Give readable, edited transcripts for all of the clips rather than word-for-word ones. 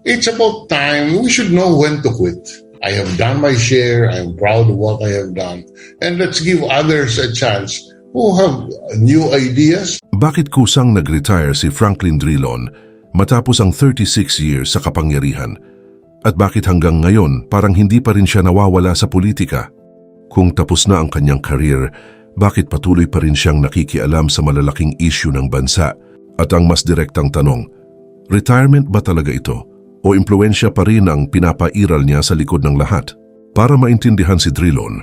It's about time. We should know when to quit. I have done my share. I'm proud of what I have done. And let's give others a chance who have new ideas. Bakit kusang nag-retire si Franklin Drilon matapos ang 36 years sa kapangyarihan? At bakit hanggang ngayon parang hindi pa rin siya nawawala sa politika? Kung tapos na ang kanyang career, bakit patuloy pa rin siyang nakikialam sa malalaking issue ng bansa? At ang mas direktang tanong, retirement ba talaga ito? O impluensya pa rin ang pinapairal niya sa likod ng lahat? Para maintindihan si Drilon,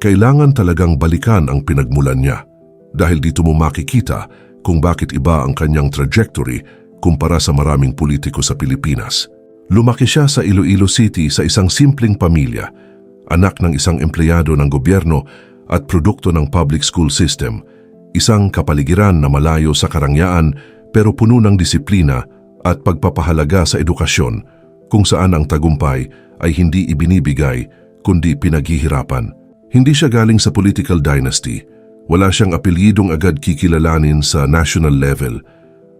kailangan talagang balikan ang pinagmulan niya. Dahil dito mo makikita kung bakit iba ang kanyang trajectory kumpara sa maraming politiko sa Pilipinas. Lumaki siya sa Iloilo City sa isang simpleng pamilya, anak ng isang empleyado ng gobyerno at produkto ng public school system, isang kapaligiran na malayo sa karangyaan pero puno ng disiplina at pagpapahalaga sa edukasyon, kung saan ang tagumpay ay hindi ibinibigay kundi pinaghihirapan. Hindi siya galing sa political dynasty, wala siyang apelyidong agad kikilalanin sa national level,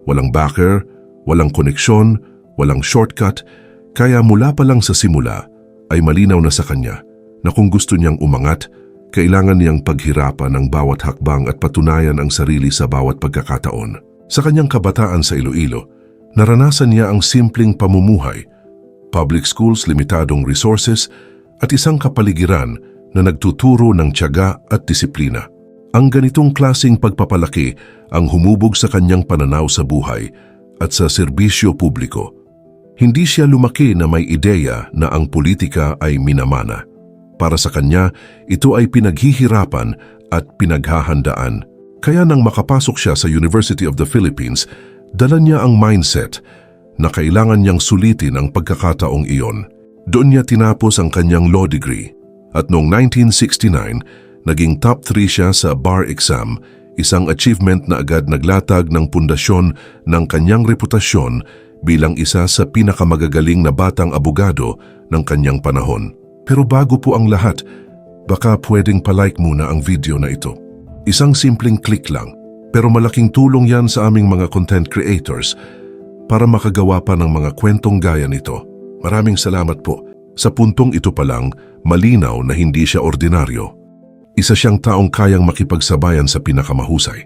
walang backer, walang koneksyon, walang shortcut, kaya mula pa lang sa simula ay malinaw na sa kanya na kung gusto niyang umangat, kailangan niyang paghirapan ang bawat hakbang at patunayan ang sarili sa bawat pagkakataon. Sa kanyang kabataan sa Iloilo, naranasan niya ang simpleng pamumuhay, public schools, limitadong resources at isang kapaligiran na nagtuturo ng tiyaga at disiplina. Ang ganitong klaseng pagpapalaki ang humubog sa kanyang pananaw sa buhay at sa serbisyo publiko. Hindi siya lumaki na may ideya na ang politika ay minamana. Para sa kanya, ito ay pinaghihirapan at pinaghahandaan. Kaya nang makapasok siya sa University of the Philippines, dala niya ang mindset na kailangan niyang sulitin ang pagkakataong iyon. Doon niya tinapos ang kanyang law degree at noong 1969, naging top 3 siya sa bar exam, isang achievement na agad naglatag ng pundasyon ng kanyang reputasyon bilang isa sa pinakamagagaling na batang abogado ng kanyang panahon. Pero bago po ang lahat, baka pwedeng palike muna ang video na ito. Isang simpleng click lang, pero malaking tulong yan sa aming mga content creators para makagawa pa ng mga kwentong gaya nito. Maraming salamat po. Sa puntong ito pa lang, malinaw na hindi siya ordinaryo. Isa siyang taong kayang makipagsabayan sa pinakamahusay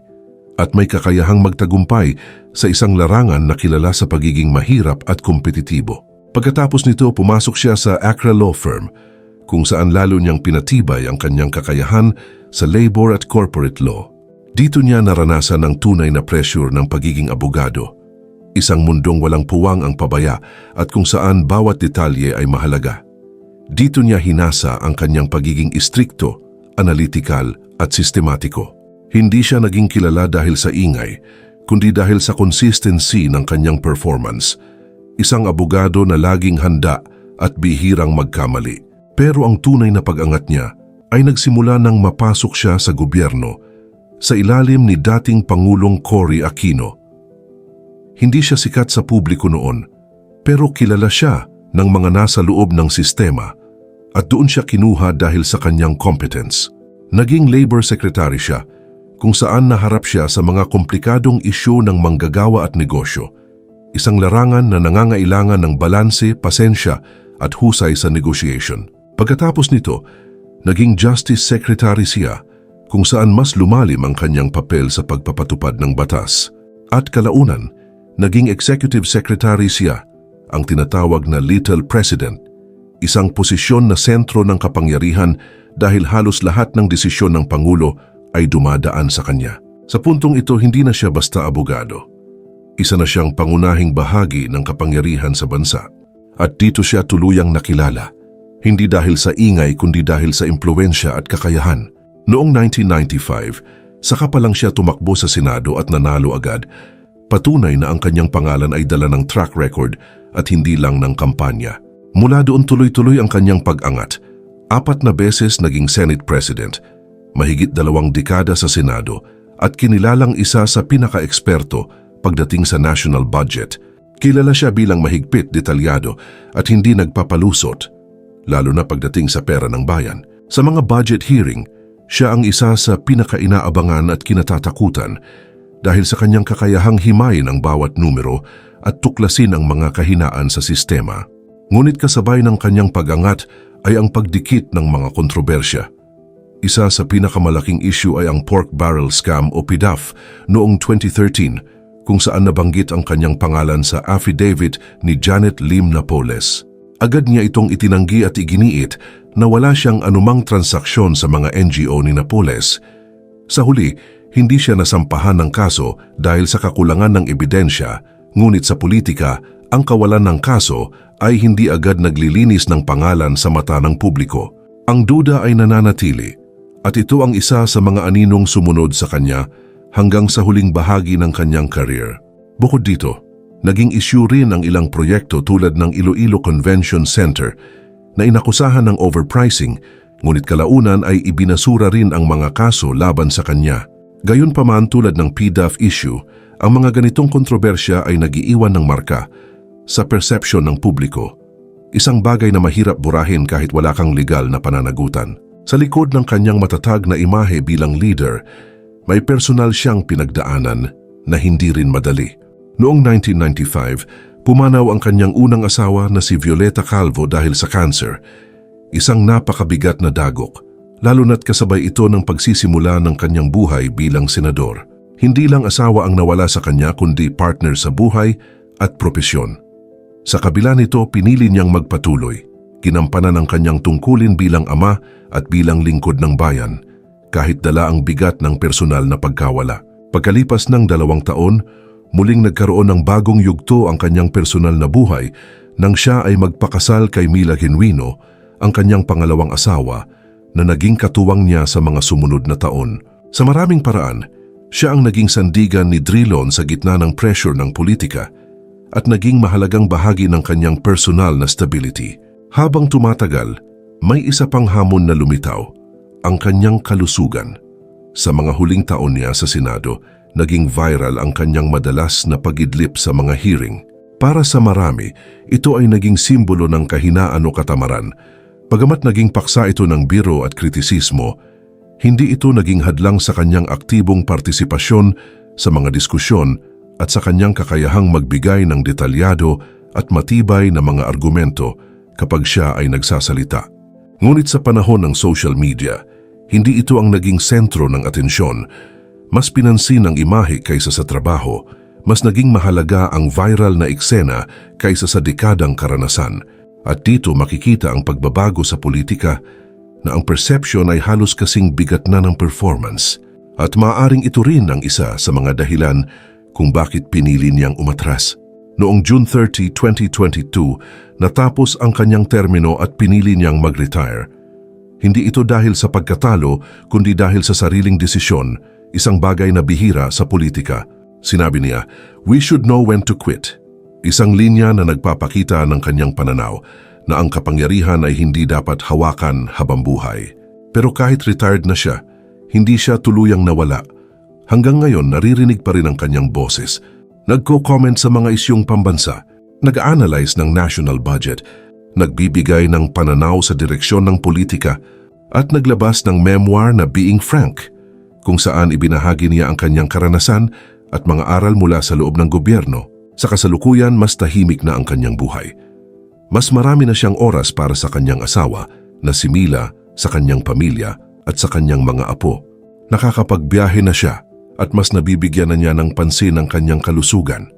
at may kakayahang magtagumpay sa isang larangan na kilala sa pagiging mahirap at kompetitibo. Pagkatapos nito, pumasok siya sa Accra Law Firm, kung saan lalo niyang pinatibay ang kanyang kakayahan sa labor at corporate law. Dito niya naranasan ang tunay na pressure ng pagiging abogado, isang mundong walang puwang ang pabaya at kung saan bawat detalye ay mahalaga. Dito niya hinasa ang kanyang pagiging istrikto, analytical at sistematiko. Hindi siya naging kilala dahil sa ingay, kundi dahil sa consistency ng kanyang performance. Isang abogado na laging handa at bihirang magkamali. Pero ang tunay na pag-angat niya ay nagsimula nang mapasok siya sa gobyerno sa ilalim ni dating Pangulong Cory Aquino. Hindi siya sikat sa publiko noon, pero kilala siya ng mga nasa loob ng sistema at doon siya kinuha dahil sa kanyang competence. Naging labor secretary siya kung saan naharap siya sa mga komplikadong isyu ng manggagawa at negosyo. Isang larangan na nangangailangan ng balanse, pasensya at husay sa negotiation. Pagkatapos nito, naging Justice Secretary siya kung saan mas lumalim ang kanyang papel sa pagpapatupad ng batas. At kalaunan, naging Executive Secretary siya, ang tinatawag na Little President, isang posisyon na sentro ng kapangyarihan dahil halos lahat ng desisyon ng Pangulo ay dumadaan sa kanya. Sa puntong ito, hindi na siya basta abogado. Isa na siyang pangunahing bahagi ng kapangyarihan sa bansa. At dito siya tuluyang nakilala. Hindi dahil sa ingay kundi dahil sa impluwensya at kakayahan. Noong 1995, saka pa lang siya tumakbo sa Senado at nanalo agad. Patunay na ang kanyang pangalan ay dala ng track record at hindi lang ng kampanya. Mula doon tuloy-tuloy ang kanyang pag-angat. 4 na beses naging Senate President, mahigit 2 dekada sa Senado at kinilalang isa sa pinaka-eksperto pagdating sa national budget. Kilala siya bilang mahigpit, detalyado at hindi nagpapalusot, lalo na pagdating sa pera ng bayan. Sa mga budget hearing, siya ang isa sa pinaka-inaabangan at kinatatakutan dahil sa kanyang kakayahang himayin ang bawat numero at tuklasin ang mga kahinaan sa sistema. Ngunit kasabay ng kanyang pag-angat ay ang pagdikit ng mga kontrobersya. Isa sa pinakamalaking issue ay ang pork barrel scam o PDAF noong 2013 kung saan nabanggit ang kanyang pangalan sa affidavit ni Janet Lim Napoles. Agad niya itong itinanggi at iginiit na wala siyang anumang transaksyon sa mga NGO ni Napoles. Sa huli, hindi siya nasampahan ng kaso dahil sa kakulangan ng ebidensya, ngunit sa politika, ang kawalan ng kaso ay hindi agad naglilinis ng pangalan sa mata ng publiko. Ang duda ay nananatili at ito ang isa sa mga aninong sumunod sa kanya hanggang sa huling bahagi ng kanyang career. Bukod dito, naging issue rin ang ilang proyekto tulad ng Iloilo Convention Center na inakusahan ng overpricing, ngunit kalaunan ay ibinasura rin ang mga kaso laban sa kanya. Gayunpaman tulad ng PDAF issue, ang mga ganitong kontrobersya ay nagiiwan ng marka sa perception ng publiko. Isang bagay na mahirap burahin kahit wala kang legal na pananagutan. Sa likod ng kanyang matatag na imahe bilang leader, may personal siyang pinagdaanan na hindi rin madali. Noong 1995, pumanaw ang kanyang unang asawa na si Violeta Calvo dahil sa cancer, isang napakabigat na dagok, lalo na't kasabay ito ng pagsisimula ng kanyang buhay bilang senador. Hindi lang asawa ang nawala sa kanya kundi partner sa buhay at propesyon. Sa kabila nito, pinili niyang magpatuloy, kinampanan ang kanyang tungkulin bilang ama at bilang lingkod ng bayan, kahit dala ang bigat ng personal na pagkawala. Pagkalipas ng 2 taon, muling nagkaroon ng bagong yugto ang kanyang personal na buhay nang siya ay magpakasal kay Mila Genuino, ang kanyang pangalawang asawa, na naging katuwang niya sa mga sumunod na taon. Sa maraming paraan, siya ang naging sandigan ni Drilon sa gitna ng pressure ng politika at naging mahalagang bahagi ng kanyang personal na stability. Habang tumatagal, may isa pang hamon na lumitaw, ang kanyang kalusugan. Sa mga huling taon niya sa Senado, naging viral ang kanyang madalas na pag-idlip sa mga hearing. Para sa marami, ito ay naging simbolo ng kahinaan o katamaran. Bagamat naging paksa ito ng biro at kritisismo, hindi ito naging hadlang sa kanyang aktibong partisipasyon sa mga diskusyon at sa kanyang kakayahang magbigay ng detalyado at matibay na mga argumento kapag siya ay nagsasalita. Ngunit sa panahon ng social media, hindi ito ang naging sentro ng atensyon. Mas pinansin ang imahe kaysa sa trabaho, mas naging mahalaga ang viral na eksena kaysa sa dekadang karanasan. At dito makikita ang pagbabago sa politika na ang perception ay halos kasing bigat na ng performance. At maaaring ito rin ang isa sa mga dahilan kung bakit pinili niyang umatras. Noong June 30, 2022, natapos ang kanyang termino at pinili niyang mag-retire. Hindi ito dahil sa pagkatalo, kundi dahil sa sariling desisyon, isang bagay na bihira sa politika. Sinabi niya, "We should know when to quit." Isang linya na nagpapakita ng kanyang pananaw na ang kapangyarihan ay hindi dapat hawakan habang buhay. Pero kahit retired na siya, hindi siya tuluyang nawala. Hanggang ngayon naririnig pa rin ang kanyang boses. Nagko-comment sa mga isyong pambansa, nag-analyze ng national budget, nagbibigay ng pananaw sa direksyon ng politika, at naglabas ng memoir na Being Frank, kung saan ibinahagi niya ang kanyang karanasan at mga aral mula sa loob ng gobyerno. Sa kasalukuyan, mas tahimik na ang kanyang buhay. Mas marami na siyang oras para sa kanyang asawa na si Mila, sa kanyang pamilya at sa kanyang mga apo. Nakakapagbiyahe na siya at mas nabibigyan na niya ng pansin ang kanyang kalusugan.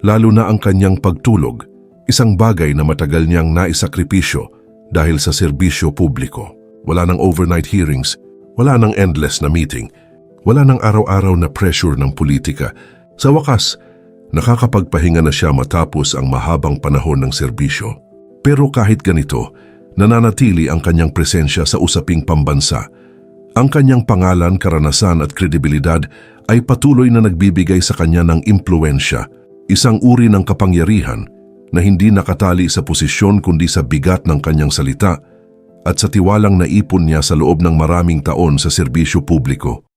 Lalo na ang kanyang pagtulog, isang bagay na matagal niyang naisakripisyo dahil sa serbisyo publiko. Wala ng overnight hearings, wala ng endless na meeting, wala ng araw-araw na pressure ng politika. Sa wakas, nakakapagpahinga na siya matapos ang mahabang panahon ng serbisyo. Pero kahit ganito, nananatili ang kanyang presensya sa usaping pambansa. Ang kanyang pangalan, karanasan at kredibilidad ay patuloy na nagbibigay sa kanya ng impluwensya, isang uri ng kapangyarihan na hindi nakatali sa posisyon kundi sa bigat ng kanyang salita at sa tiwalang naipon niya sa loob ng maraming taon sa serbisyo publiko.